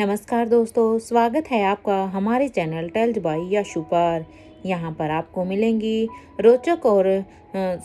नमस्कार दोस्तों, स्वागत है आपका हमारे चैनल टेल्स बाय यशु पर। यहाँ पर आपको मिलेंगी रोचक और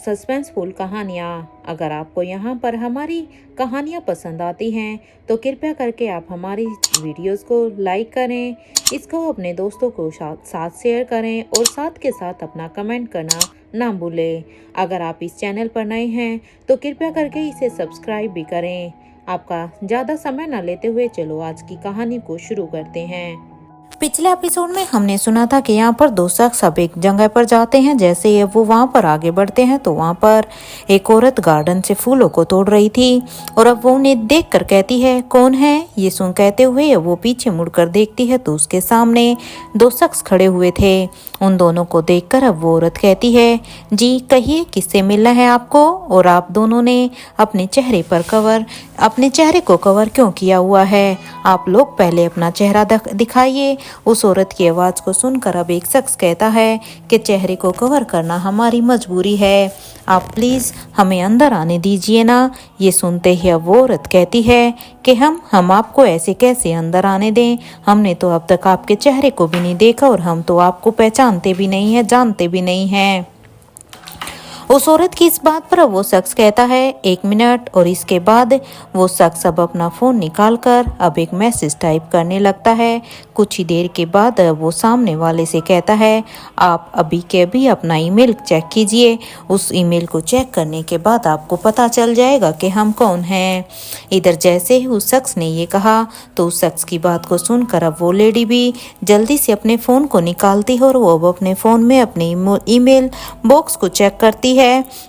सस्पेंसफुल कहानियाँ। अगर आपको यहाँ पर हमारी कहानियाँ पसंद आती हैं तो कृपया करके आप हमारी वीडियोस को लाइक करें, इसको अपने दोस्तों को साथ शेयर करें और साथ के साथ अपना कमेंट करना ना भूलें। अगर आप इस चैनल पर नए हैं तो कृपया करके इसे सब्सक्राइब भी करें। आपका ज़्यादा समय न लेते हुए चलो आज की कहानी को शुरू करते हैं। पिछले एपिसोड में हमने सुना था कि यहाँ पर दो शख्स अब एक जगह पर जाते हैं। जैसे ही वो वहाँ पर आगे बढ़ते हैं तो वहाँ पर एक औरत गार्डन से फूलों को तोड़ रही थी और अब वो उन्हें देख कर कहती है, कौन है? ये सुन कहते हुए वो पीछे मुड़कर देखती है तो उसके सामने दो शख्स खड़े हुए थे। उन दोनों को देखकर अब वो औरत कहती है, जी कहिए किससे मिलना है आपको, और आप दोनों ने अपने चेहरे को कवर क्यों किया हुआ है? आप लोग पहले अपना चेहरा दिखाइए। उस औरत की आवाज को सुनकर अब एक शख्स कहता है कि चेहरे को कवर करना हमारी मजबूरी है, आप प्लीज हमें अंदर आने दीजिए ना। ये सुनते ही अब वो औरत कहती है कि हम आपको ऐसे कैसे अंदर आने दें? हमने तो अब तक आपके चेहरे को भी नहीं देखा और हम तो आपको पहचानते भी नहीं है, जानते भी नहीं हैं। उस औरत की इस बात पर वो शख्स कहता है, 1 मिनट, और इसके बाद वो शख्स अब अपना फ़ोन निकालकर अब एक मैसेज टाइप करने लगता है। कुछ ही देर के बाद वो सामने वाले से कहता है, आप अभी के अभी अपना ईमेल चेक कीजिए। उस ईमेल को चेक करने के बाद आपको पता चल जाएगा कि हम कौन हैं। इधर जैसे ही उस शख्स ने ये कहा तो उस शख्स की बात को सुनकर अब वो लेडी भी जल्दी से अपने फ़ोन को निकालती है और वो अब अपने फ़ोन में अपने ईमेल बॉक्स को चेक करती है।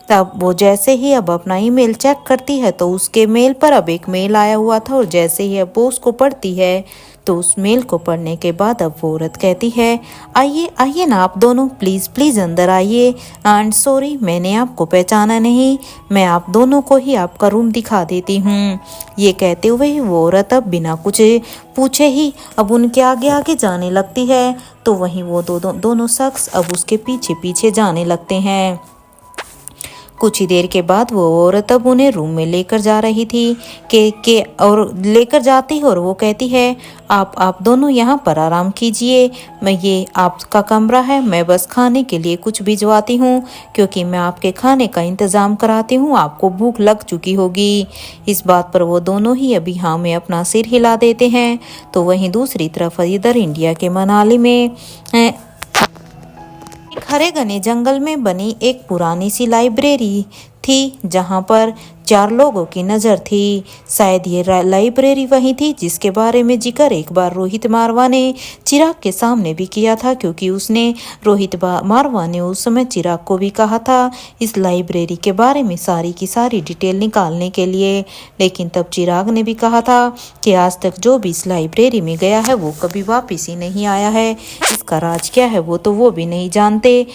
तब वो जैसे ही अब अपना ईमेल चेक करती है तो उसके मेल पर अब एक मेल आया हुआ था और जैसे ही अब वो उसको पढ़ती है तो उस मेल को पढ़ने के बाद अब वो औरत कहती है, आइए आइए ना आप दोनों, प्लीज़ प्लीज़ अंदर आइए। एंड सॉरी, मैंने आपको पहचाना नहीं, मैं आप दोनों को ही आपका रूम दिखा देती हूँ। ये कहते हुए वो औरत अब बिना कुछ पूछे ही अब उनके आगे आगे जाने लगती है तो वहीं वो दोनों शख्स अब उसके पीछे पीछे जाने लगते हैं। कुछ ही देर के बाद वो औरत अब उन्हें रूम में लेकर जा रही थी और लेकर जाती है और वो कहती है, आप दोनों यहाँ पर आराम कीजिए, मैं ये आपका कमरा है, मैं बस खाने के लिए कुछ भिजवाती हूँ क्योंकि मैं आपके खाने का इंतज़ाम कराती हूँ, आपको भूख लग चुकी होगी। इस बात पर वो दोनों ही अभी हाँ में अपना सिर हिला देते हैं। तो वहीं दूसरी तरफ इधर इंडिया के मनाली में हरे घने जंगल में बनी एक पुरानी सी लाइब्रेरी थी जहां पर 4 लोगों की नज़र थी। शायद ये लाइब्रेरी वही थी जिसके बारे में जिक्र एक बार रोहित मारवा ने चिराग के सामने भी किया था, क्योंकि उसने रोहित मारवा ने उस समय चिराग को भी कहा था इस लाइब्रेरी के बारे में सारी की सारी डिटेल निकालने के लिए। लेकिन तब चिराग ने भी कहा था कि आज तक जो भी इस लाइब्रेरी में गया है वो कभी वापिस ही नहीं आया है, इसका राज क्या है वो तो वो भी नहीं जानते।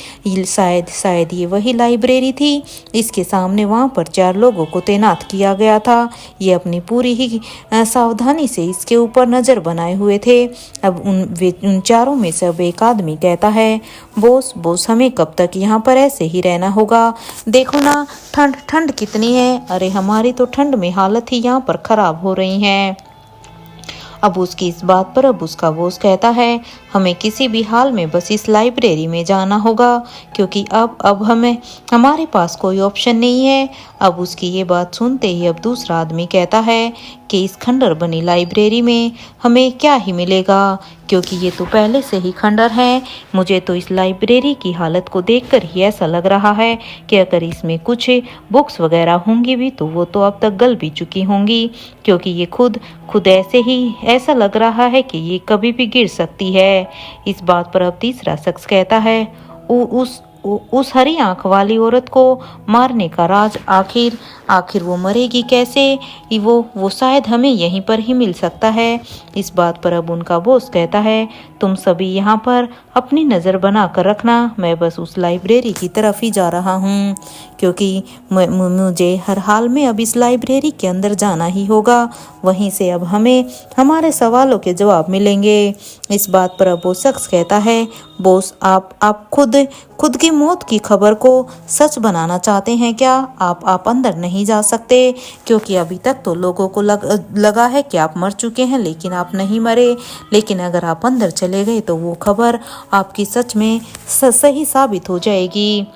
शायद ये वही लाइब्रेरी थी। इसके सामने वहाँ पर 4 लोगों को तैनात किया गया था। ये अपनी पूरी ही सावधानी से इसके ऊपर नज़र बनाए हुए थे। अब उन चारों में से अब एक आदमी कहता है, बॉस हमें कब तक यहाँ पर ऐसे ही रहना होगा? देखो ना ठंड कितनी है, अरे हमारी तो ठंड में हालत ही यहाँ पर खराब हो रही है। अब उसकी इस बात पर अब उसका बॉस कहता है, हमें किसी भी हाल में बस इस लाइब्रेरी में जाना होगा क्योंकि अब हमारे पास कोई ऑप्शन नहीं है। अब उसकी ये बात सुनते ही अब दूसरा आदमी कहता है कि इस खंडर बनी लाइब्रेरी में हमें क्या ही मिलेगा, क्योंकि ये तो पहले से ही खंडर है। मुझे तो इस लाइब्रेरी की हालत को देखकर ही ऐसा लग रहा है कि अगर इसमें कुछ बुक्स वगैरह होंगी भी तो वो तो अब तक गल भी चुकी होंगी, क्योंकि ये खुद ऐसे ही ऐसा लग रहा है कि ये कभी भी गिर सकती है। इस बात पर अब तीसरा शख्स कहता है, उस हरी आंख वाली औरत को मारने का राज आखिर वो मरेगी कैसे? वो शायद हमें यहीं पर ही मिल सकता है। इस बात पर अब उनका बॉस कहता है, तुम सभी यहाँ पर अपनी नज़र बना कर रखना, मैं बस उस लाइब्रेरी की तरफ ही जा रहा हूँ, क्योंकि मुझे हर हाल में अब इस लाइब्रेरी के अंदर जाना ही होगा। वहीं से अब हमें हमारे सवालों के जवाब मिलेंगे। इस बात पर अब वो शख्स कहता है, बॉस आप खुद की मौत की खबर को सच बनाना चाहते हैं क्या? आप अंदर नहीं जा सकते, क्योंकि अभी तक तो लोगों को लगा है कि आप मर चुके हैं, लेकिन आप नहीं मरे। लेकिन अगर आप अंदर चले गए तो वो खबर आपकी सच में सही साबित हो जाएगी,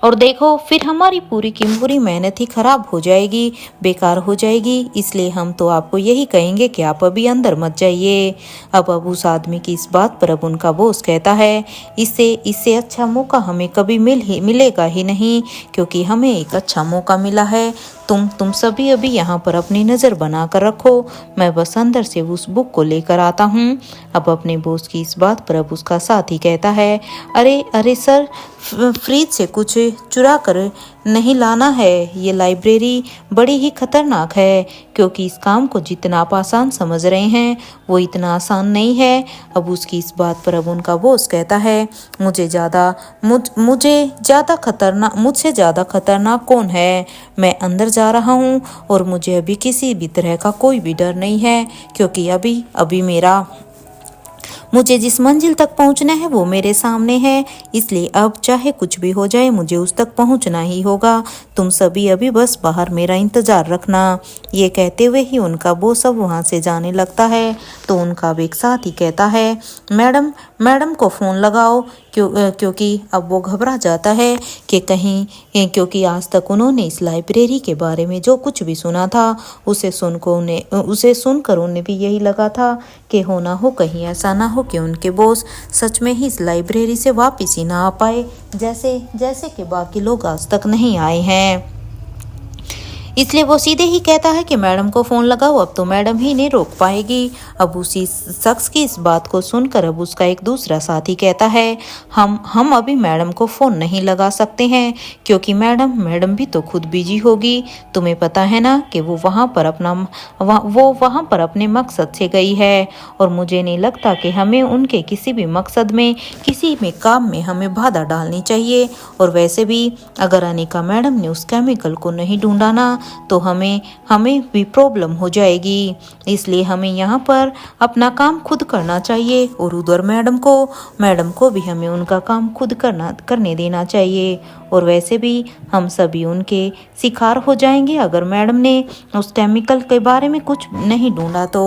और देखो फिर हमारी पूरी की पूरी मेहनत ही खराब हो जाएगी, बेकार हो जाएगी। इसलिए हम तो आपको यही कहेंगे कि आप अभी अंदर मत जाइए। अब उस आदमी की इस बात पर अब उनका बॉस कहता है, इससे अच्छा मौका हमें कभी मिलेगा ही नहीं, क्योंकि हमें एक अच्छा मौका मिला है। तुम सभी अभी यहाँ पर अपनी नज़र बना कर रखो, मैं बस अंदर से उस बुक को लेकर आता हूँ। अब अपने बॉस की इस बात पर अब उसका साथी कहता है, अरे सर, फ्रिज से कुछ चुरा कर नहीं लाना है। ये लाइब्रेरी बड़ी ही खतरनाक है, क्योंकि इस काम को जितना आप आसान समझ रहे हैं वो इतना आसान नहीं है। अब उसकी इस बात पर अब उनका बॉस कहता है, मुझसे ज़्यादा खतरनाक कौन है? मैं अंदर जा रहा हूँ और मुझे अभी किसी भी तरह का कोई भी डर नहीं है, क्योंकि अभी मुझे जिस मंजिल तक पहुंचना है वो मेरे सामने है। इसलिए अब चाहे कुछ भी हो जाए मुझे उस तक पहुंचना ही होगा। तुम सभी अभी बस बाहर मेरा इंतजार रखना। ये कहते हुए ही उनका बॉस अब वहाँ से जाने लगता है। तो उनका एक साथी कहता है, मैडम को फ़ोन लगाओ, क्योंकि अब वो घबरा जाता है कि क्योंकि आज तक उन्होंने इस लाइब्रेरी के बारे में जो कुछ भी सुना था उसे सुनकर उन्हें भी यही लगा था कि हो ना हो कहीं ऐसा ना हो कि उनके बॉस सच में ही इस लाइब्रेरी से वापस ही ना आ पाए, जैसे कि बाकी लोग आज तक नहीं आए हैं। इसलिए वो सीधे ही कहता है कि मैडम को फ़ोन लगाओ, अब तो मैडम ही नहीं रोक पाएगी। अब उसी शख्स की इस बात को सुनकर अब उसका एक दूसरा साथी कहता है, हम अभी मैडम को फ़ोन नहीं लगा सकते हैं, क्योंकि मैडम भी तो खुद बिजी होगी। तुम्हें पता है ना कि वो वहाँ पर अपने मकसद से गई है, और मुझे नहीं लगता कि हमें उनके किसी भी मकसद में, किसी भी काम में हमें बाधा डालनी चाहिए। और वैसे भी अगर अनिका मैडम ने उस केमिकल को नहीं ढूंढा ना तो हमें भी प्रॉब्लम हो जाएगी। इसलिए हमें यहाँ पर अपना काम खुद करना चाहिए, और उधर मैडम को भी हमें उनका काम खुद करने देना चाहिए। और वैसे भी हम सभी उनके शिकार हो जाएंगे अगर मैडम ने उस केमिकल के बारे में कुछ नहीं ढूंढा तो।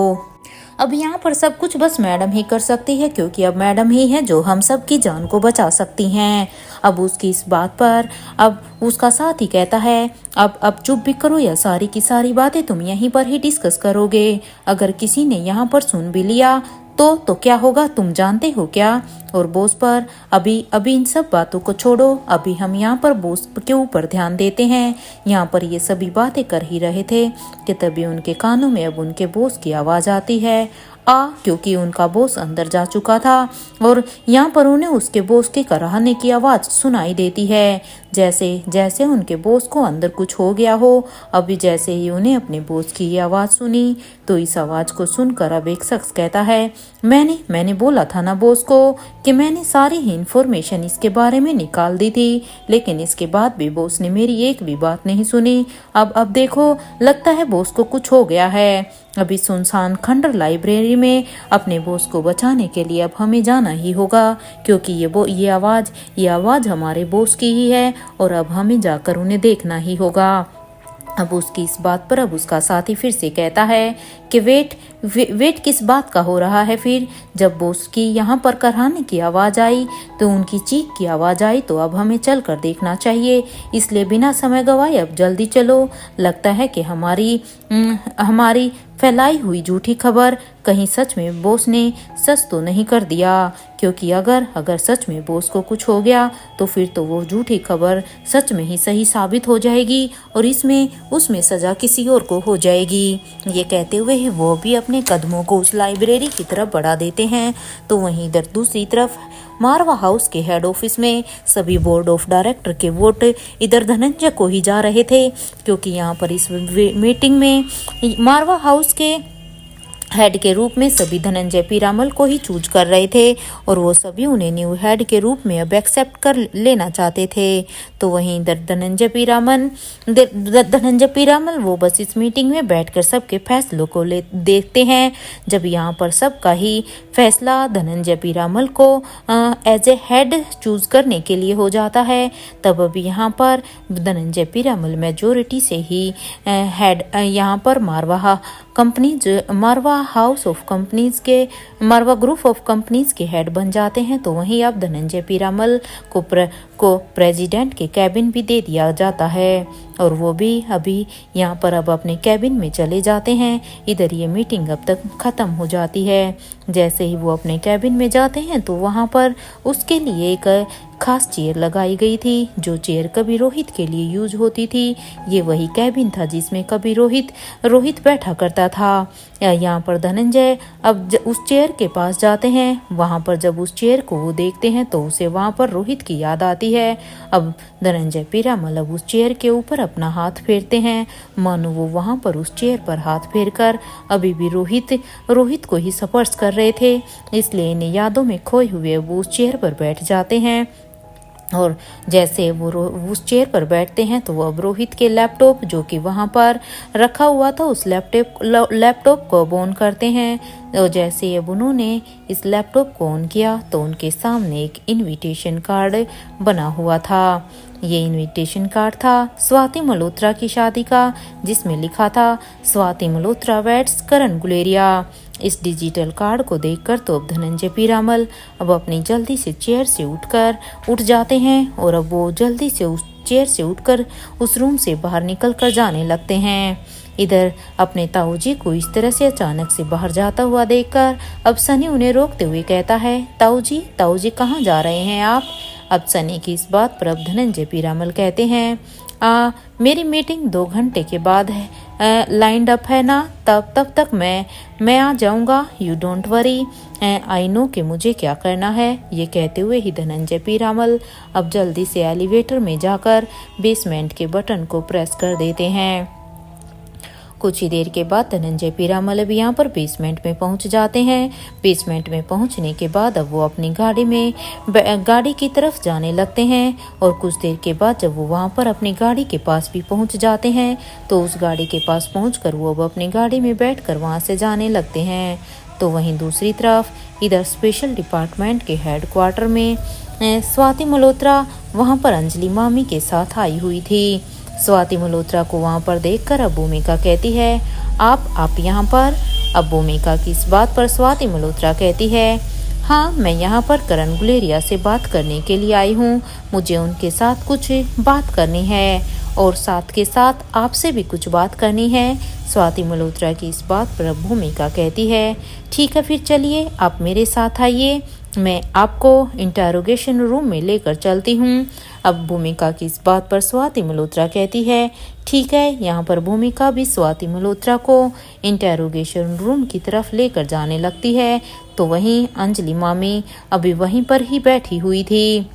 अब यहाँ पर सब कुछ बस मैडम ही कर सकती है, क्योंकि अब मैडम ही है जो हम सब की जान को बचा सकती हैं। अब उसकी इस बात पर अब उसका साथी कहता है, अब चुप भी करो, या सारी की सारी बातें तुम यहीं पर ही डिस्कस करोगे। अगर किसी ने यहाँ पर सुन भी लिया तो क्या होगा तुम जानते हो क्या? और बॉस पर अभी इन सब बातों को छोड़ो, अभी हम यहाँ पर बॉस के ऊपर ध्यान देते हैं। यहाँ पर ये सभी बातें कर ही रहे थे कि तभी उनके कानों में अब उनके बॉस की आवाज़ आती है, क्योंकि उनका बॉस अंदर जा चुका था, और यहाँ पर उन्हें उसके बॉस की कराहने की आवाज़ सुनाई देती है, जैसे उनके बॉस को अंदर कुछ हो गया हो। अभी जैसे ही उन्हें अपने बॉस की ये आवाज़ सुनी तो इस आवाज़ को सुनकर अब एक शख्स कहता है, मैंने बोला था ना बॉस को कि मैंने सारी ही इन्फॉर्मेशन इसके बारे में निकाल दी थी, लेकिन इसके बाद भी बॉस ने मेरी एक भी बात नहीं सुनी। अब देखो, लगता है बॉस को कुछ हो गया है। अभी सुनसान खंडर लाइब्रेरी में अपने बॉस को बचाने के लिए अब हमें जाना ही होगा, क्योंकि ये आवाज़ हमारे बॉस की ही है, और अब हमें जाकर उन्हें देखना ही होगा। अब उसकी इस बात पर अब उसका साथी फिर से कहता है कि वेट किस बात का हो रहा है? फिर जब बॉस की यहाँ पर कराहने की आवाज़ आई तो उनकी चीख की आवाज़ आई, तो अब हमें चल कर देखना चाहिए। इसलिए बिना समय गवाए अब जल्दी चलो। लगता है कि हमारी फैलाई हुई झूठी खबर कहीं सच में बॉस ने सच तो नहीं कर दिया, क्योंकि अगर सच में बॉस को कुछ हो गया तो फिर तो वो झूठी खबर सच में ही सही साबित हो जाएगी, और उसमें सजा किसी और को हो जाएगी। ये कहते हुए ही वो भी अपने कदमों को उस लाइब्रेरी की तरफ बढ़ा देते हैं। तो वहीं इधर दूसरी तरफ मारवा हाउस के हेड ऑफिस में सभी बोर्ड ऑफ डायरेक्टर के वोट इधर धनंजय को ही जा रहे थे, क्योंकि यहाँ पर इस मीटिंग में मारवा हाउस के हेड के रूप में सभी धनंजय पीरामल को ही चूज कर रहे थे और वो सभी उन्हें न्यू हेड के रूप में अब एक्सेप्ट कर लेना चाहते थे। तो वहीं धनंजय पीरामल वो बस इस मीटिंग में बैठकर सबके फैसलों को देखते हैं। जब यहाँ पर सबका ही फैसला धनंजय पीरामल को एज ए हेड चूज करने के लिए हो जाता है, तब अब यहाँ पर धनंजय पीरामल मेजोरिटी से ही हेड यहाँ पर मारवा हाउस ऑफ कंपनीज के मारवा ग्रुप ऑफ कंपनीज के हेड बन जाते हैं। तो वहीं अब धनंजय पीरामल को प्रेसिडेंट के कैबिन भी दे दिया जाता है और वो भी अभी यहाँ पर अब अपने कैबिन में चले जाते हैं। इधर ये मीटिंग अब तक खत्म हो जाती है। जैसे ही वो अपने कैबिन में जाते हैं तो वहाँ पर उसके लिए एक खास चेयर लगाई गई थी, जो चेयर कभी रोहित के लिए यूज होती थी। ये वही कैबिन था जिसमें कभी रोहित बैठा करता था। यहाँ पर धनंजय अब उस चेयर के पास जाते हैं। वहाँ पर जब उस चेयर को वो देखते हैं तो उसे वहाँ पर रोहित की याद आती है। अब धनंजय पीरामल अब उस चेयर के ऊपर अपना हाथ फेरते हैं, मानो वो वहाँ पर उस चेयर पर हाथ फेरकर अभी भी रोहित को ही स्पर्श कर रहे थे। इसलिए इन्हें यादों में खोए हुए वो उस चेयर पर बैठ जाते हैं। और जैसे वो उस चेयर पर बैठते हैं तो वो अब रोहित के लैपटॉप जो कि वहाँ पर रखा हुआ था उस लैपटॉप को ऑन करते हैं। और जैसे अब उन्होंने इस लैपटॉप को ऑन किया तो उनके सामने एक इनविटेशन कार्ड बना हुआ था। ये इनविटेशन कार्ड था स्वाति मल्होत्रा की शादी का, जिसमें लिखा था स्वाति मल्होत्रा वेड्स करण गुलेरिया। इस डिजिटल कार्ड को देखकर तो अब धनंजय पीरामल अब अपनी जल्दी से चेयर से उठ जाते हैं और अब वो जल्दी से उस चेयर से उठकर उस रूम से बाहर निकल कर जाने लगते हैं। इधर अपने ताऊजी को इस तरह से अचानक से बाहर जाता हुआ देखकर अब सनी उन्हें रोकते हुए कहता है, ताऊजी कहाँ जा रहे हैं आप? अब सनी की इस बात पर अब धनंजय पीरामल कहते हैं, मेरी मीटिंग 2 घंटे के बाद है लाइंड अप है ना, तब तक मैं आ जाऊंगा। You don't worry, I know कि मुझे क्या करना है। ये कहते हुए ही धनंजय पीरामल अब जल्दी से एलिवेटर में जाकर बेसमेंट के बटन को प्रेस कर देते हैं। कुछ ही देर के बाद धनंजय पीरामल अब यहाँ पर बेसमेंट में पहुँच जाते हैं। बेसमेंट में पहुँचने के बाद अब वो अपनी गाड़ी की तरफ जाने लगते हैं और कुछ देर के बाद जब वो वहाँ पर अपनी गाड़ी के पास भी पहुँच जाते हैं तो उस गाड़ी के पास पहुँचकर वो अब अपनी गाड़ी में बैठकर वहाँ से जाने लगते हैं। तो वहीं दूसरी तरफ इधर स्पेशल डिपार्टमेंट के हेडक्वार्टर में स्वाति मल्होत्रा वहाँ पर अंजलि मामी के साथ आई हुई थी। स्वाति मल्होत्रा को वहाँ पर देखकर अब भूमिका कहती है, आप यहाँ पर? अब भूमिका की इस बात पर स्वाति मल्होत्रा कहती है, हाँ, मैं यहाँ पर करण गुलेरिया से बात करने के लिए आई हूँ। मुझे उनके साथ कुछ बात करनी है और साथ के साथ आपसे भी कुछ बात करनी है। स्वाति मल्होत्रा की इस बात पर अब भूमिका कहती है, ठीक है, फिर चलिए आप मेरे साथ आइए, मैं आपको इंटरोगेशन रूम में लेकर चलती हूँ। अब भूमिका की इस बात पर स्वाति मल्होत्रा कहती है, ठीक है। यहाँ पर भूमिका भी स्वाति मल्होत्रा को इंटरोगेशन रूम की तरफ लेकर जाने लगती है। तो वहीं अंजलि मामी अभी वहीं पर ही बैठी हुई थी।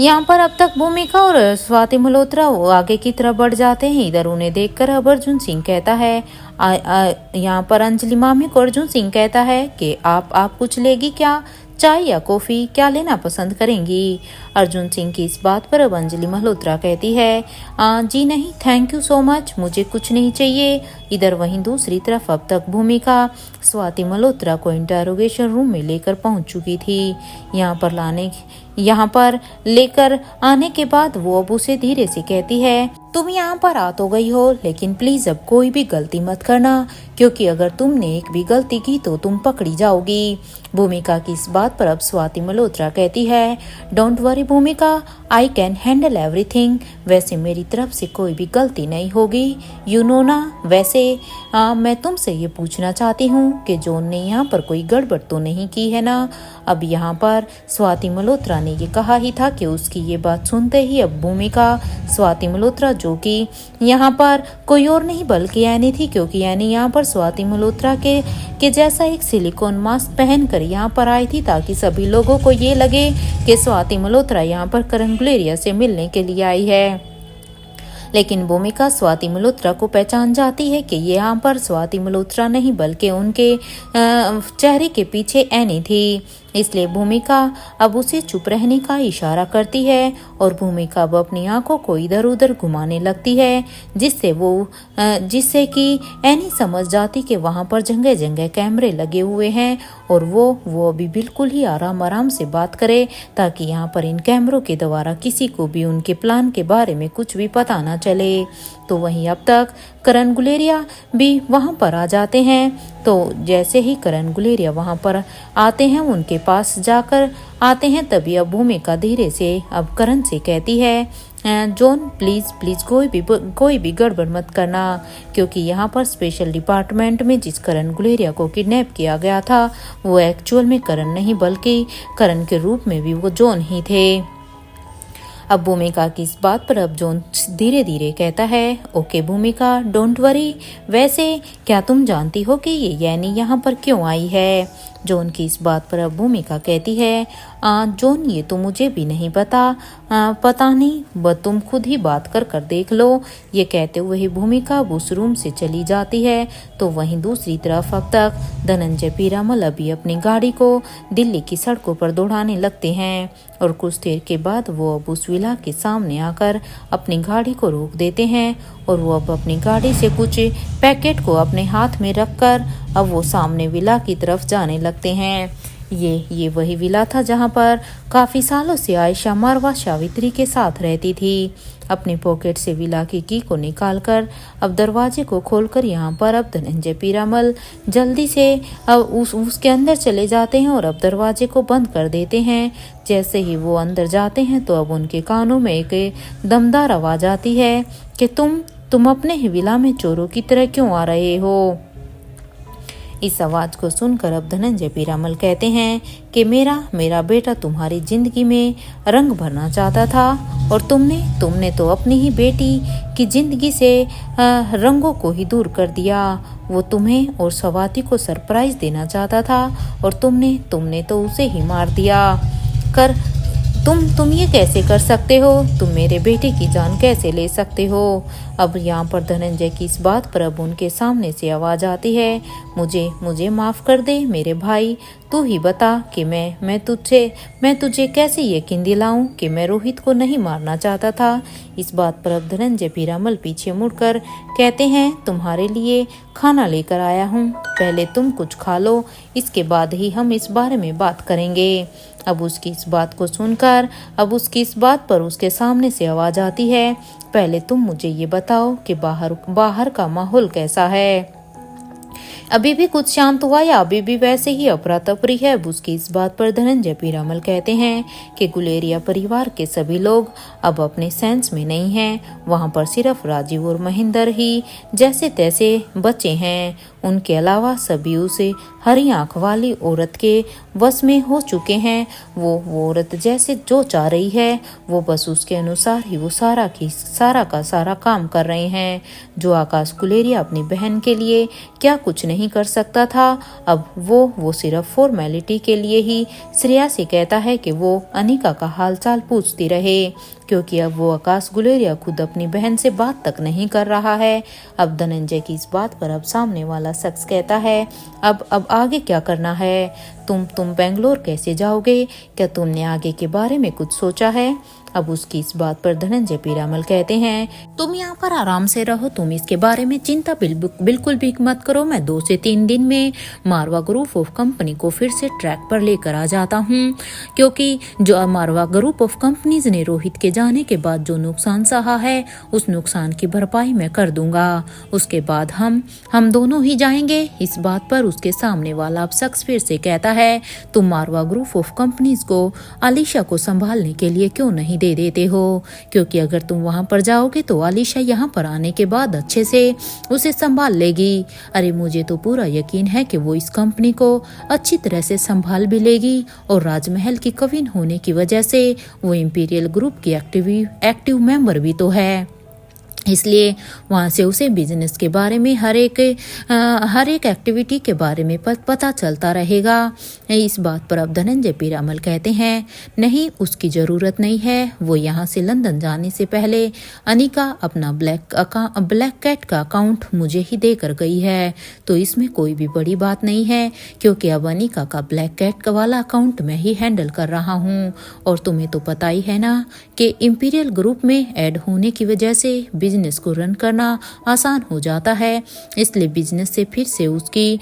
यहाँ पर अब तक भूमिका और स्वाति मल्होत्रा वो आगे की तरफ बढ़ जाते हैं। इधर उन्हें देखकर अब अर्जुन सिंह कहता है, यहाँ पर अंजलि मामी को अर्जुन सिंह कहता है कि आप कुछ लेगी क्या, चाय या कॉफी, क्या लेना पसंद करेंगी? अर्जुन सिंह की इस बात पर अब अंजलि मल्होत्रा कहती है, जी नहीं, थैंक यू सो मच, मुझे कुछ नहीं चाहिए। इधर वहीं दूसरी तरफ अब तक भूमिका स्वाति मल्होत्रा को इंटरोगेशन रूम में लेकर पहुंच चुकी थी। यहाँ पर लेकर आने के बाद वो अब उसे धीरे से कहती है, तुम यहाँ पर आ तो गई हो, लेकिन प्लीज अब कोई भी गलती मत करना, क्योंकि अगर तुमने एक भी गलती की तो तुम पकड़ी जाओगी। भूमिका की इस बात पर अब स्वाति मल्होत्रा कहती है, डोंट वरी भूमिका, आई कैन हैंडल एवरीथिंग। वैसे मेरी तरफ से कोई भी गलती नहीं होगी, यू नो ना। वैसे मैं तुमसे ये पूछना चाहती हूँ कि जॉन ने यहाँ पर कोई गड़बड़ तो नहीं की है ना? अब यहाँ पर स्वाति मल्होत्रा ने ये कहा ही था कि उसकी ये बात सुनते ही अब भूमिका स्वाति मल्होत्रा, जो कि यहाँ पर कोई और नहीं बल्कि एनी थी, क्योंकि एनी यहाँ पर स्वाति मल्होत्रा के जैसा एक सिलिकॉन मास्क पहनकर यहाँ पर आई थी ताकि सभी लोगों को ये लगे कि स्वाति मल्होत्रा यहाँ पर करण गुलेरिया से मिलने के लिए आई है। लेकिन भूमिका स्वाति मल्होत्रा को पहचान जाती है कि ये यहाँ पर स्वाति मल्होत्रा नहीं बल्कि उनके चेहरे के पीछे एनी थी। इसलिए भूमिका अब उसे चुप रहने का इशारा करती है और भूमिका अब अपनी आंखों को इधर उधर घुमाने लगती है, जिससे कि एनी समझ जाती कि वहां पर जगह जगह कैमरे लगे हुए हैं और वो अभी बिल्कुल ही आराम आराम से बात करे ताकि यहाँ पर इन कैमरों के द्वारा किसी को भी उनके प्लान के बारे में कुछ भी पता ना चले। तो वहीं अब तक करण गुलेरिया भी वहां पर आ जाते हैं। तो जैसे ही करण गुलेरिया वहां पर आते हैं, उनके पास जाकर आते हैं, तभी अब भूमिका धीरे से अब करण से कहती है, जॉन प्लीज कोई भी गड़बड़ मत करना, क्योंकि यहाँ पर स्पेशल डिपार्टमेंट में जिस करण गुलेरिया को किडनैप किया गया था वो एक्चुअल में करण नहीं बल्कि करण के रूप में भी वो जॉन ही थे। अब भूमिका की इस बात पर अब जॉन धीरे धीरे कहता है, ओके भूमिका डोंट वरी, वैसे क्या तुम जानती हो कि ये यानी यहाँ पर क्यों आई है? जॉन की इस बात पर अब भूमिका कहती है, जॉन ये तो मुझे भी नहीं पता नहीं, बस तुम खुद ही बात कर देख लो। ये कहते हुए ही भूमिका उस रूम से चली जाती है। तो वहीं दूसरी तरफ अब तक धनंजय पीरामल अभी अपनी गाड़ी को दिल्ली की सड़कों पर दौड़ाने लगते हैं और कुछ देर के बाद वो अब उस विला के सामने आकर अपनी गाड़ी को रोक देते हैं और वो अब अपनी गाड़ी से कुछ पैकेट को अपने हाथ में रखकर अब वो सामने विला की तरफ जाने लगते हैं। ये वही विला था जहां पर काफी सालों से आयशा मारवा सावित्री के साथ रहती थी। अपनी पॉकेट से विला की की को निकालकर अब दरवाजे को खोलकर यहाँ पर अब धनंजय पीरामल जल्दी से अब उसके अंदर चले जाते हैं और अब दरवाजे को बंद कर देते हैं। जैसे ही वो अंदर जाते हैं तो अब उनके कानों में एक दमदार आवाज आती है कि तुम अपने ही विला में चोरों की तरह क्यों आ रहे हो? इस आवाज को सुनकर अब धनंजय पीरामल कहते हैं कि मेरा बेटा तुम्हारी जिंदगी में रंग भरना चाहता था और तुमने तो अपनी ही बेटी की जिंदगी से रंगों को ही दूर कर दिया। वो तुम्हें और स्वाति को सरप्राइज देना चाहता था और तुमने तो उसे ही मार दिया। तुम ये कैसे कर सकते हो? तुम मेरे बेटे की जान कैसे ले सकते हो? अब यहाँ पर धनंजय की इस बात पर अब उनके सामने से आवाज आती है, मुझे माफ कर दे मेरे भाई, तू ही बता कि मैं तुझे कैसे यकीन दिलाऊं कि मैं रोहित को नहीं मारना चाहता था। इस बात पर अब धनंजय पीरामल पीछे मुड़कर कहते हैं, तुम्हारे लिए खाना लेकर आया हूँ, पहले तुम कुछ खा लो, इसके बाद ही हम इस बारे में बात करेंगे। अब उसकी इस बात को सुनकर अब उसकी इस बात पर उसके सामने से आवाज आती है, पहले तुम मुझे ये बताओ कि बाहर का माहौल कैसा है? अभी भी कुछ शांत हुआ या अभी भी वैसे ही अफरा तफरी है? अब उसकी इस बात पर धनंजय पीरामल कहते हैं कि गुलेरिया परिवार के सभी लोग अब अपने सेंस में नहीं हैं। वहां पर सिर्फ राजीव और महेंद्र ही जैसे तैसे बचे हैं। उनके अलावा सभी उसे हरी आंख वाली औरत के वश में हो चुके हैं। वो औरत जैसे जो चाह रही है वो बस उसके अनुसार ही वो सारा का सारा काम कर रहे हैं। जो आकाश गुलेरिया अपनी बहन के लिए क्या कुछ नहीं कर सकता था, अब वो सिर्फ फॉर्मेलिटी के लिए ही श्रेया से कहता है कि वो अनिका का हालचाल पूछती रहे, क्योंकि अब वो आकाश गुलेरिया खुद अपनी बहन से बात तक नहीं कर रहा है। अब धनंजय की इस बात पर अब सामने वाला शख्स कहता है, अब आगे क्या करना है? तुम बेंगलोर कैसे जाओगे? क्या तुमने आगे के बारे में कुछ सोचा है? अब उसकी इस बात पर धनंजय पीरामल कहते हैं, तुम यहाँ पर आराम से रहो, तुम इसके बारे में चिंता बिल्कुल भी मत करो। मैं 2 से 3 दिन में मारवा ग्रुप ऑफ कंपनी को फिर से ट्रैक पर लेकर आ जाता हूँ, क्योंकि जो मारवा ग्रुप ऑफ कंपनीज ने रोहित के जाने के बाद जो नुकसान सहा है उस नुकसान की भरपाई मैं कर दूंगा। उसके बाद हम दोनों ही जाएंगे। इस बात पर उसके सामने वाला अब शख्स फिर से कहता है, तुम मारवा ग्रुप ऑफ कंपनीज को आलिशा को संभालने के लिए क्यों नहीं दे देते हो? क्योंकि अगर तुम वहां पर जाओगे तो आलिशा यहाँ पर आने के बाद अच्छे से उसे संभाल लेगी। अरे मुझे तो पूरा यकीन है कि वो इस कंपनी को अच्छी तरह से संभाल भी लेगी, और राजमहल की कविन होने की वजह से वो इंपीरियल ग्रुप की एक्टिव मेंबर भी तो है। इसलिए वहाँ से उसे बिजनेस के बारे में हर एक एक्टिविटी के बारे में पता चलता रहेगा। इस बात पर अब धनंजय पीरामल कहते हैं नहीं, उसकी ज़रूरत नहीं है। वो यहाँ से लंदन जाने से पहले अनिका अपना ब्लैक कैट का अकाउंट मुझे ही देकर गई है, तो इसमें कोई भी बड़ी बात नहीं है, क्योंकि अब अनिका का ब्लैक कैट वाला अकाउंट मैं ही हैंडल कर रहा हूँ। और तुम्हें तो पता ही है ना कि इंपीरियल ग्रुप में ऐड होने की वजह से बिजनेस को रन करना आसान हो जाता है। इसलिए बिजनेस से फिर से उसकी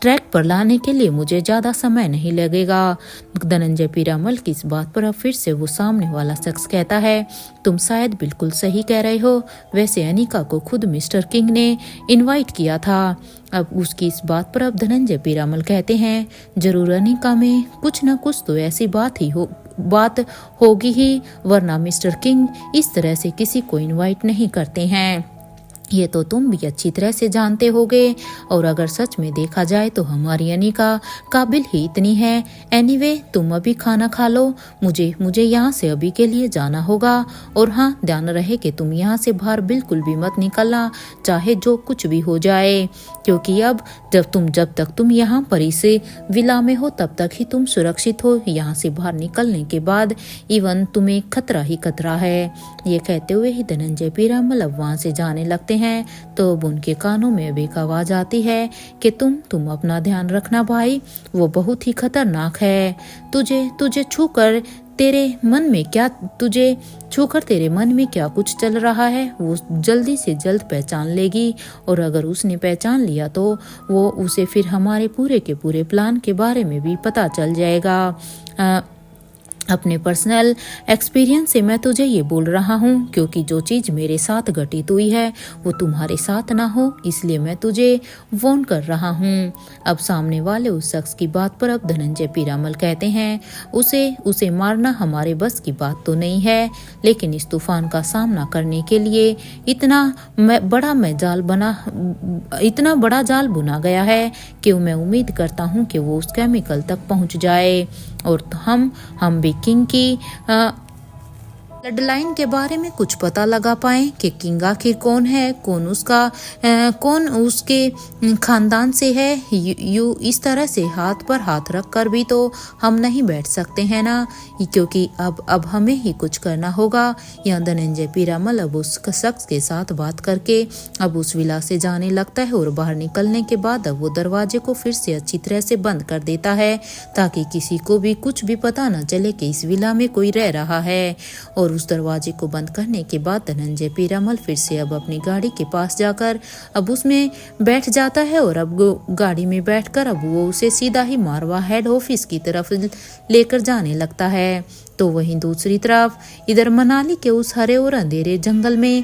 ट्रैक पर लाने के लिए मुझे ज़्यादा समय नहीं लगेगा। धनंजय पीरामल की इस बात पर अब फिर से वो सामने वाला शख्स कहता है तुम शायद बिल्कुल सही कह रहे हो, वैसे अनिका को खुद मिस्टर किंग ने इनवाइट किया था। अब उसकी इस बात पर अब धनंजय पीरामल कहते हैं जरूर अनिका में कुछ न कुछ तो ऐसी बात होगी ही, वरना मिस्टर किंग इस तरह से किसी को इनवाइट नहीं करते हैं। ये तो तुम भी अच्छी तरह से जानते होगे, और अगर सच में देखा जाए तो हमारी अनिका काबिल ही इतनी है। एनीवे तुम अभी खाना खा लो, मुझे यहाँ से अभी के लिए जाना होगा। और हाँ, ध्यान रहे कि तुम यहाँ से बाहर बिल्कुल भी मत निकलना, चाहे जो कुछ भी हो जाए, क्योंकि अब जब तक तुम यहाँ पर इस विला में हो तब तक ही तुम सुरक्षित हो। यहाँ से बाहर निकलने के बाद इवन तुम्हें खतरा ही खतरा है। ये कहते हुए ही धनंजय पीरामल अब वहाँ से जाने लगते हैं। तो अब उनके कानों में एक आवाज आती है कि तुम अपना ध्यान रखना भाई, वो बहुत ही खतरनाक है। तुझे छूकर तेरे मन में क्या कुछ चल रहा है वो जल्दी से जल्द पहचान लेगी, और अगर उसने पहचान लिया तो वो उसे फिर हमारे पूरे के पूरे प्लान के बारे में भी पता चल जाएगा। अपने पर्सनल एक्सपीरियंस से मैं तुझे ये बोल रहा हूँ, क्योंकि जो चीज़ मेरे साथ घटित हुई है वो तुम्हारे साथ ना हो, इसलिए मैं तुझे वार्न कर रहा हूँ। अब सामने वाले उस शख्स की बात पर अब धनंजय पीरामल कहते हैं उसे मारना हमारे बस की बात तो नहीं है, लेकिन इस तूफान का सामना करने के लिए इतना बड़ा जाल बुना गया है कि मैं उम्मीद करता हूँ कि वो उस केमिकल तक पहुँच जाए, और हम भी किंग की ब्लड लाइन के बारे में कुछ पता लगा पाए कि किंग आखिर कौन है, कौन उसके खानदान से है। यू इस तरह से हाथ पर हाथ रख कर भी तो हम नहीं बैठ सकते हैं ना, क्योंकि अब हमें ही कुछ करना होगा। यहाँ धनंजय पीरामल अब उस शख्स के साथ बात करके अब उस विला से जाने लगता है, और बाहर निकलने के बाद अब वो दरवाजे को फिर से अच्छी तरह से बंद कर देता है, ताकि किसी को भी कुछ भी पता न चले कि इस विला में कोई रह रहा है। और उस दरवाजे को बंद करने के बाद धनंजय पीरामल फिर से अब अपनी गाड़ी के पास जाकर अब उसमें बैठ जाता है, और अब गाड़ी में बैठकर अब वो उसे सीधा ही मारवा हेड ऑफिस की तरफ लेकर जाने लगता है। तो वहीं दूसरी तरफ इधर मनाली के उस हरे और अंधेरे जंगल में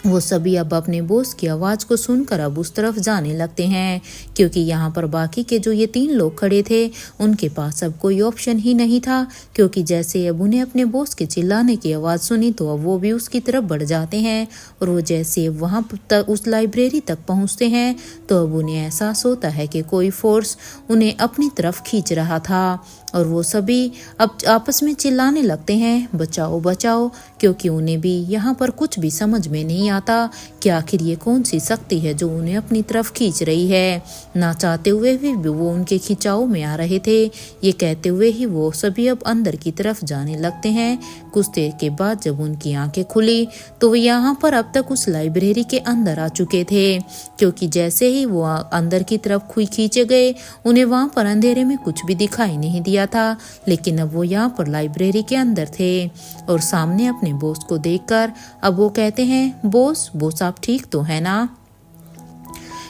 वो सभी अब अपने बॉस की आवाज़ को सुनकर अब उस तरफ जाने लगते हैं, क्योंकि यहाँ पर बाकी के जो ये 3 लोग खड़े थे उनके पास अब कोई ऑप्शन ही नहीं था, क्योंकि जैसे अब उन्हें अपने बॉस के चिल्लाने की आवाज़ सुनी तो अब वो भी उसकी तरफ बढ़ जाते हैं। और वो जैसे वहाँ तक उस लाइब्रेरी तक पहुँचते हैं तो अब उन्हें एहसास होता है कि कोई फोर्स उन्हें अपनी तरफ खींच रहा था, और वो सभी अब आपस में चिल्लाने लगते हैं बचाओ बचाओ, क्योंकि उन्हें भी यहाँ पर कुछ भी समझ में नहीं आता कि आखिर ये कौन सी शक्ति है जो उन्हें अपनी तरफ खींच रही है। ना चाहते हुए भी वो उनके खिंचाव में आ रहे थे। ये कहते हुए ही वो सभी अब अंदर की तरफ जाने लगते हैं। कुछ देर के बाद जब उनकी आंखें खुली तो वो यहाँ पर अब तक उस लाइब्रेरी के अंदर आ चुके थे, क्योंकि जैसे ही वो अंदर की तरफ खींचे गए उन्हें वहाँ पर अंधेरे में कुछ भी दिखाई नहीं दिया था, लेकिन अब वो यहाँ पर लाइब्रेरी के अंदर थे। और सामने अपने बॉस को देखकर अब वो कहते हैं बॉस आप ठीक तो है ना?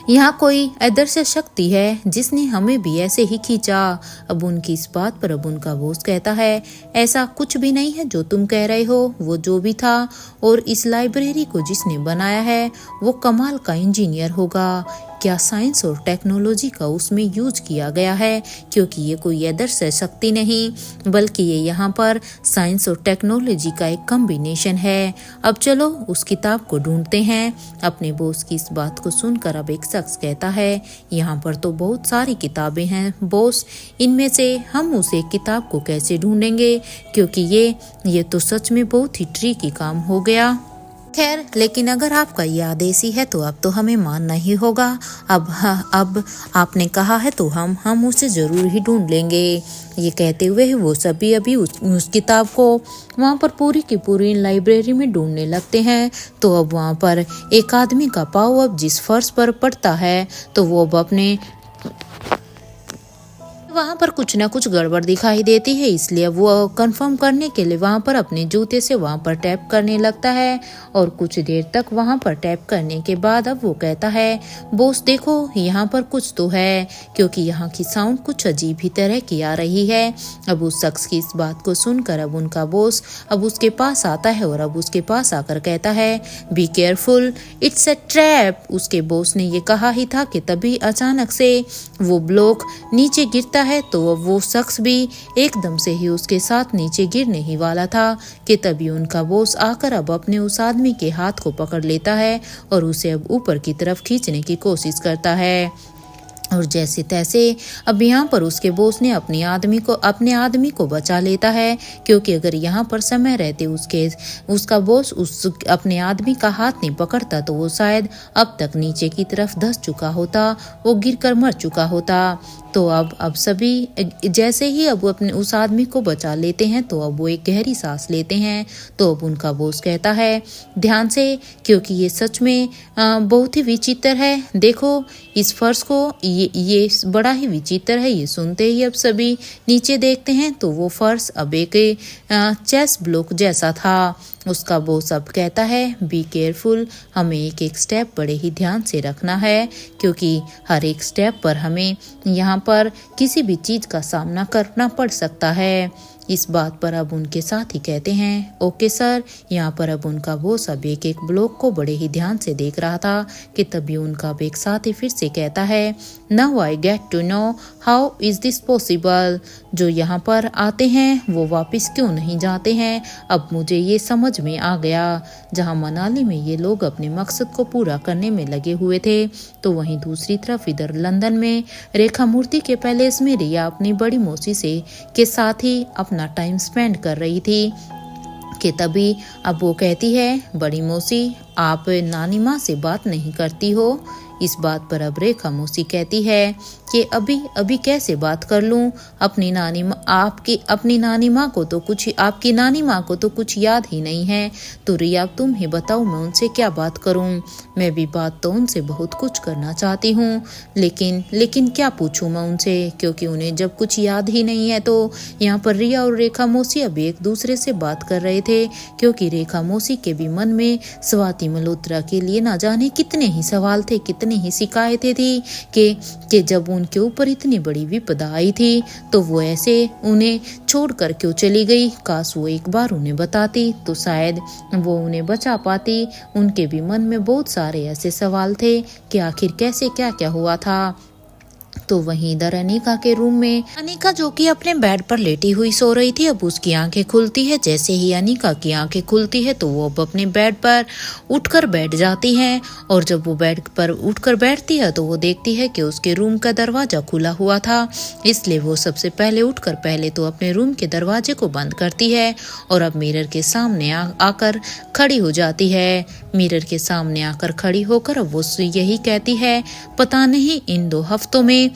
यहाँ कोई अदृश्य शक्ति है जिसने हमें भी ऐसे ही खींचा। अब उनकी इस बात पर अब उनका बॉस कहता है ऐसा कुछ भी नहीं है जो तुम कह रहे हो, वो जो भी था और इस लाइब्रेरी को जिसने बनाया है वो कमाल का इंजीनियर होगा। क्या साइंस और टेक्नोलॉजी का उसमें यूज किया गया है, क्योंकि ये कोई अदृश्य शक्ति नहीं बल्कि ये यहाँ पर साइंस और टेक्नोलॉजी का एक कॉम्बिनेशन है। अब चलो उस किताब को ढूंढते हैं। अपने बॉस की इस बात को सुनकर अब एक शख्स कहता है यहाँ पर तो बहुत सारी किताबें हैं बॉस, इनमें से हम उस एक किताब को कैसे ढूंढेंगे, क्योंकि ये तो सच में बहुत ही ट्रिकी काम हो गया। खैर, लेकिन अगर आपका ये आदेश ही है तो अब तो हमें मानना ही होगा। अब आपने कहा है तो हम उसे जरूर ही ढूंढ लेंगे। ये कहते हुए वो सभी अभी उस किताब को वहाँ पर पूरी की पूरी लाइब्रेरी में ढूंढने लगते हैं। तो अब वहाँ पर एक आदमी का पाँव अब जिस फर्श पर पड़ता है तो वो अब अपने वहाँ पर कुछ ना कुछ गड़बड़ दिखाई देती है, इसलिए वो कंफर्म करने के लिए वहाँ पर अपने जूते से वहाँ पर टैप करने लगता है। और कुछ देर तक वहाँ पर टैप करने के बाद अब वो कहता है, बॉस देखो यहाँ पर कुछ तो है, क्योंकि यहाँ की साउंड कुछ अजीब ही तरह की आ रही है। अब उस शख्स की इस बात को सुनकर अब उनका बॉस अब उसके पास आता है और अब उसके पास आकर कहता है, be careful, it's a trap. उसके बॉस ने ये कहा ही था कि तभी अचानक से वो ब्लॉक नीचे गिरता है। तो वो शख्स भी एकदम से ही उसके साथ नीचे गिरने ही वाला था कि तभी उनका बॉस आकर अब अपने उस आदमी के हाथ को पकड़ लेता है और उसे अब ऊपर की तरफ खींचने की कोशिश करता है। और जैसे तैसे अब यहाँ पर उसके बॉस ने अपने आदमी को बचा लेता है, क्योंकि अगर यहाँ पर समय रहते उसका बॉस उस अपने आदमी का हाथ नहीं पकड़ता तो वो शायद अब तक नीचे की तरफ धंस चुका होता, वो गिरकर मर चुका होता। तो अब सभी जैसे ही अब वो अपने उस आदमी को बचा लेते हैं तो अब वो एक गहरी सांस लेते हैं। तो अब उनका बॉस कहता है, ध्यान से, क्योंकि ये सच में बहुत ही विचित्र है। देखो इस फर्श को, ये बड़ा ही विचित्र है। ये सुनते ही अब सभी नीचे देखते हैं तो वो फर्श अब एक चेस ब्लॉक जैसा था। उसका बॉस अब कहता है, बी केयरफुल, हमें एक एक स्टेप बड़े ही ध्यान से रखना है, क्योंकि हर एक स्टेप पर हमें यहाँ पर किसी भी चीज़ का सामना करना पड़ सकता है। इस बात पर अब उनके साथी कहते हैं, ओके सर। यहाँ पर अब उनका बॉस अब एक एक ब्लॉक को बड़े ही ध्यान से देख रहा था कि तभी उनका अब एक साथी फिर से कहता है, now I get to know how is this possible. जो यहाँ पर आते हैं वो वापस क्यों नहीं जाते हैं। अब मुझे ये समझ में आ गया। जहाँ मनाली में ये लोग अपने मकसद को पूरा करने में लगे हुए थे, तो वहीं दूसरी तरफ इधर लंदन में रेखा मूर्ति के पैलेस में रिया अपनी बड़ी मौसी से के साथ ही अपना टाइम स्पेंड कर रही थी कि तभी अब वो कहती है, बड़ी मौसी आप नानी माँ से बात नहीं करती हो। इस बात पर अब रेखा मौसी कहती है कि अभी कैसे बात कर लूं, अपनी नानी माँ को तो कुछ याद ही नहीं है। तो रिया तुम ही बताओ मैं उनसे क्या बात करूं। मैं भी बात तो उनसे बहुत कुछ करना चाहती हूँ, लेकिन क्या पूछूं मैं उनसे, क्योंकि उन्हें जब कुछ याद ही नहीं है। तो यहाँ पर रिया और रेखा मौसी अभी एक दूसरे से बात कर रहे थे, क्योंकि रेखा मौसी के भी मन में स्वाति मल्होत्रा के लिए ना जाने कितने ही सवाल थे, कितनी ही शिकायतें थी कि जब उनके ऊपर इतनी बड़ी विपदा आई थी तो वो ऐसे उन्हें छोड़कर क्यों चली गई। काश वो एक बार उन्हें बताती तो शायद वो उन्हें बचा पाती। उनके भी मन में बहुत सारे ऐसे सवाल थे कि आखिर कैसे क्या क्या हुआ था। तो वहीं इधर अनिका के रूम में अनिका, जो कि अपने बेड पर लेटी हुई सो रही थी, अब उसकी आंखें खुलती है। जैसे ही अनिका की आंखें खुलती है तो वो अब अपने बेड पर उठकर बैठ जाती है। और जब वो बेड पर उठकर बैठती है तो वो देखती है कि उसके रूम का दरवाजा खुला हुआ था, इसलिए वो सबसे पहले उठकर पहले तो अपने रूम के दरवाजे को बंद करती है और अब मिरर के सामने आकर खड़ी हो जाती है। मिरर के सामने आकर खड़ी होकर अब वो यही कहती है, पता नहीं इन 2 हफ्तों में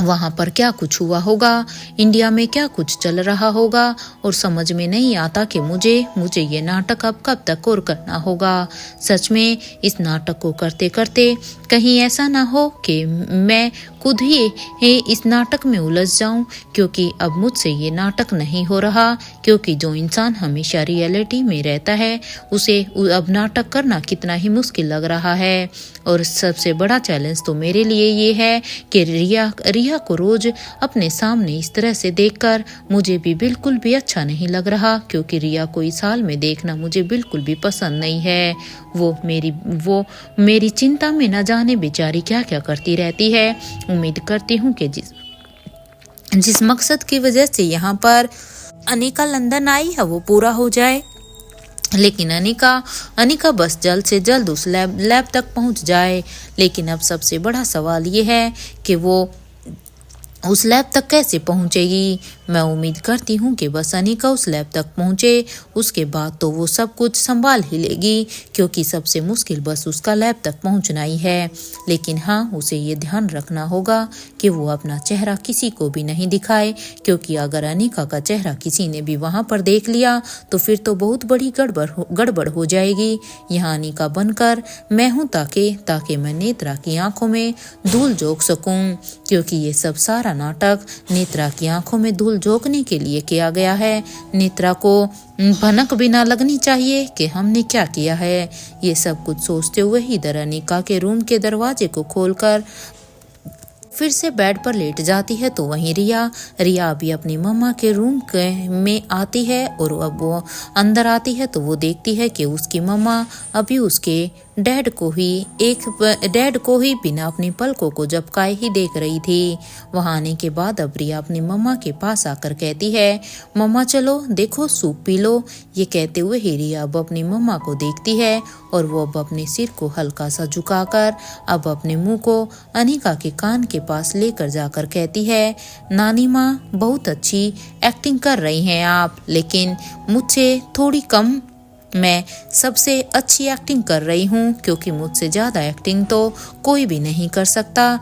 वहाँ पर क्या कुछ हुआ होगा, इंडिया में क्या कुछ चल रहा होगा, और समझ में नहीं आता कि मुझे ये नाटक अब कब तक और करना होगा। सच में इस नाटक को करते करते कहीं ऐसा ना हो कि मैं खुद ही इस नाटक में उलझ जाऊं, क्योंकि अब मुझसे ये नाटक नहीं हो रहा। क्योंकि जो इंसान हमेशा रियलिटी में रहता है उसे अब नाटक करना कितना ही मुश्किल लग रहा है। और सबसे बड़ा चैलेंज तो मेरे लिए ये है कि रिया को रोज अपने सामने इस तरह से देखकर मुझे भी बिल्कुल भी अच्छा नहीं लग रहा, क्योंकि रिया को इस हाल में देखना मुझे बिल्कुल भी पसंद नहीं है। वो मेरी चिंता में न जाने बेचारी क्या क्या करती रहती है। उम्मीद करती हूँ कि जिस मकसद की वजह से यहाँ पर अनिका लंदन आई है वो पूरा हो जाए। लेकिन अनिका बस जल्द से जल्द उस लैब तक पहुँच जाए। लेकिन अब सबसे बड़ा सवाल ये है कि वो उस लैब तक कैसे पहुंचेगी। मैं उम्मीद करती हूँ कि बस अनिका उस लैब तक पहुंचे, उसके बाद तो वो सब कुछ संभाल ही लेगी, क्योंकि सबसे मुश्किल बस उसका लैब तक पहुंचना ही है। लेकिन हाँ, उसे ये ध्यान रखना होगा कि वो अपना चेहरा किसी को भी नहीं दिखाए, क्योंकि अगर अनिका का चेहरा किसी ने भी वहाँ पर देख लिया तो फिर तो बहुत बड़ी गड़बड़ हो जाएगी। यहाँ अनिका बनकर मैं हूँ ताकि मैं नेत्रा की आंखों में धूल झोंक सकूं, क्योंकि ये सब सारा नाटक नेत्रा की आंखों में धूल झोंकने के लिए किया गया है। नेत्रा को भनक भी ना लगनी चाहिए कि हमने क्या किया है। ये सब कुछ सोचते हुए ही इधर अनिका के रूम के दरवाजे को खोलकर फिर से बेड पर लेट जाती है तो वहीं रिया अभी अपनी मम्मा के रूम में आती है, और अब वो अंदर आती है तो वो देखती है कि उसकी मम्मा अभी उसके डैड को ही बिना अपनी पलकों को झपकाए ही देख रही थी। वहां आने के बाद अब रिया अपनी मम्मा के पास आकर कहती है, मम्मा चलो देखो सूप पी लो। ये कहते हुए ही रिया अब अपनी मम्मा को देखती है, और वो अब अपने सिर को हल्का सा झुकाकर अब अपने मुंह को अनिका के कान के पास लेकर जाकर कहती है, नानी माँ बहुत अच्छी एक्टिंग कर रही हैं आप, लेकिन मुझसे थोड़ी कम। मैं सबसे अच्छी एक्टिंग कर रही हूँ, क्योंकि मुझसे ज़्यादा एक्टिंग तो कोई भी नहीं कर सकता।